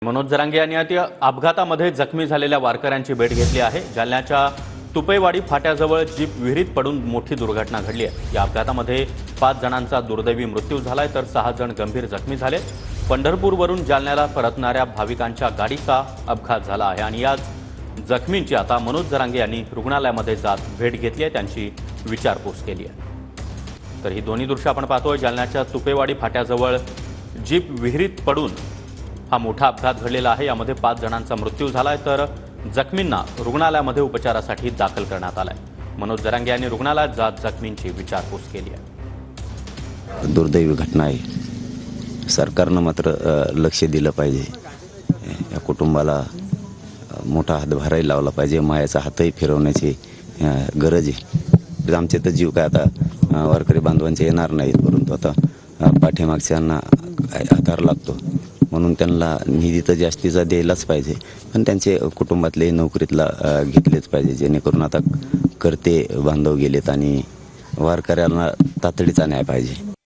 मनोज जरांगे यांनी या अपघातामध्ये जखमी झालेल्या वारकऱ्यांची भेट घेतली आहे। जालन्याच्या तुपेवाडी फाट्याजवळ जीप विहिरीत पडून मोठी दुर्घटना घडली आहे। या अपघातामध्ये 5 जणांचा दुर्दैवी मृत्यू झालाय तर 6 जण गंभीर जखमी झाले। पंढरपूरवरून जालन्याला परतणाऱ्या भाविकांच्या गाडीचा अपघात झाला आहे आणि या जखमींची आता मनोज जरांगे यांनी रुग्णालयामध्ये जात भेट घेतली आहे, त्यांची विचारपूस केली आहे। तर ही दोन्ही दृश्य आपण पाहतोय। जालन्याच्या तुपेवाडी फाट्याजवळ जीप विहिरीत पडून हा मोठा अपघात घडलेला आहे। यामध्ये 5 जणांचा मृत्यू झालाय तर जखमींना रुग्णालयामध्ये उपचारासाठी दाखल करण्यात आलाय। मनोज जरांगे यांनी रुग्णालयात जात जखमींची विचारपूस केली आहे। दुर्दैवी घटना आहे। सरकारनं मात्र लक्ष दिलं पाहिजे। या कुटुंबाला मोठा हातभारही लावला पाहिजे, मायाचा हातही फिरवण्याची गरज आहे। आमचे तर जीव काय आता वारकरी बांधवांचे येणार नाहीत, परंतु आता पाठीमागच्यांना आधार लागतो, म्हणून त्यांना निधी तर जास्तीचा द्यायलाच पाहिजे, पण त्यांचे कुटुंबातले नोकरीतला घेतलेच पाहिजे, जेणेकरून आता करते बांधव गेलेत आणि वारकऱ्यांना तातडीचा न्याय पाहिजे।